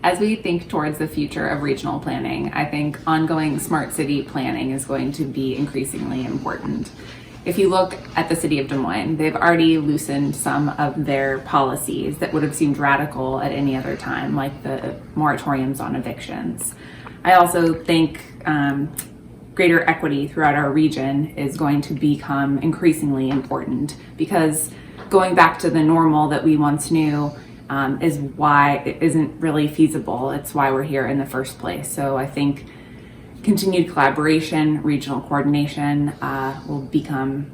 As we think towards the future of regional planning, I think ongoing smart city planning is going to be increasingly important. If you look at the city of Des Moines, they've already loosened some of their policies that would have seemed radical at any other time, like the moratoriums on evictions. I also think greater equity throughout our region is going to become increasingly important, because going back to the normal that we once knew is why it isn't really feasible. It's why we're here in the first place. So I think continued collaboration, regional coordination will become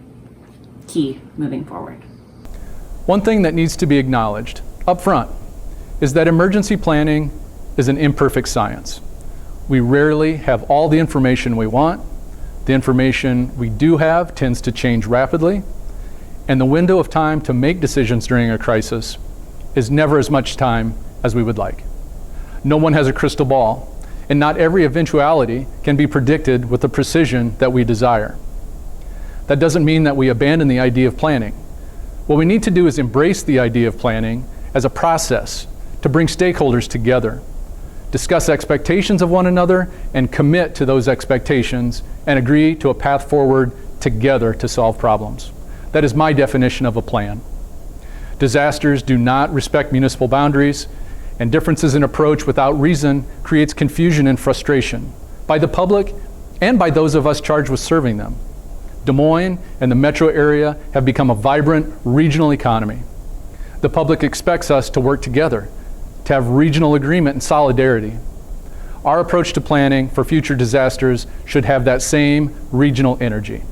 key moving forward. One thing that needs to be acknowledged up front is that emergency planning is an imperfect science. We rarely have all the information we want. The information we do have tends to change rapidly, and the window of time to make decisions during a crisis is never as much time as we would like. No one has a crystal ball, and not every eventuality can be predicted with the precision that we desire. That doesn't mean that we abandon the idea of planning. What we need to do is embrace the idea of planning as a process to bring stakeholders together, discuss expectations of one another, and commit to those expectations and agree to a path forward together to solve problems. That is my definition of a plan. Disasters do not respect municipal boundaries, and differences in approach without reason creates confusion and frustration by the public and by those of us charged with serving them. Des Moines and the metro area have become a vibrant regional economy. The public expects us to work together, to have regional agreement and solidarity. Our approach to planning for future disasters should have that same regional energy.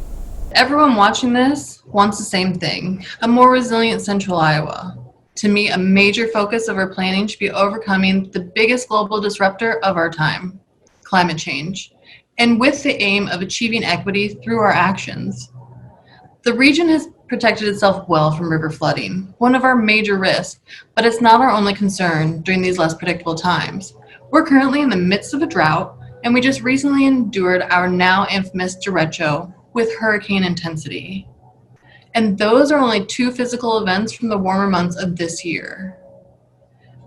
Everyone watching this wants the same thing, a more resilient Central Iowa. To me, a major focus of our planning should be overcoming the biggest global disruptor of our time, climate change, and with the aim of achieving equity through our actions. The region has protected itself well from river flooding, one of our major risks, but it's not our only concern during these less predictable times. We're currently in the midst of a drought, and we just recently endured our now infamous derecho with hurricane intensity. And those are only two physical events from the warmer months of this year.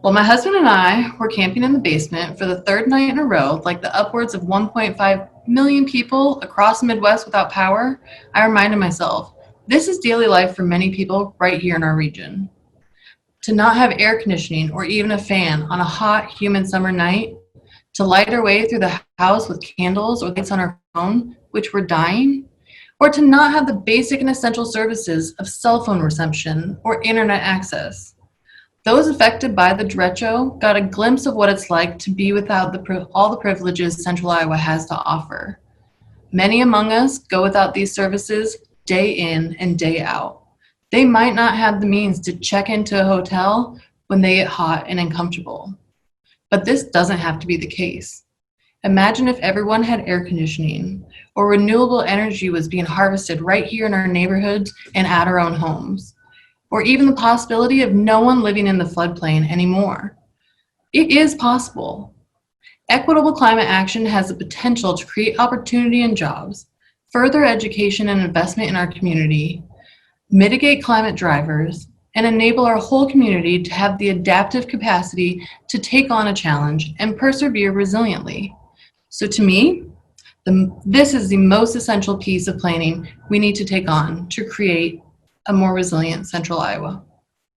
While my husband and I were camping in the basement for the third night in a row, like the upwards of 1.5 million people across the Midwest without power, I reminded myself, this is daily life for many people right here in our region. To not have air conditioning or even a fan on a hot, humid summer night, to light our way through the house with candles or lights on our phone, which were dying, or to not have the basic and essential services of cell phone reception or internet access. Those affected by the derecho got a glimpse of what it's like to be without all the privileges Central Iowa has to offer. Many among us go without these services day in and day out. They might not have the means to check into a hotel when they get hot and uncomfortable. But this doesn't have to be the case. Imagine if everyone had air conditioning, or renewable energy was being harvested right here in our neighborhoods and at our own homes, or even the possibility of no one living in the floodplain anymore. It is possible. Equitable climate action has the potential to create opportunity and jobs, further education and investment in our community, mitigate climate drivers, and enable our whole community to have the adaptive capacity to take on a challenge and persevere resiliently. So to me, this is the most essential piece of planning we need to take on to create a more resilient Central Iowa.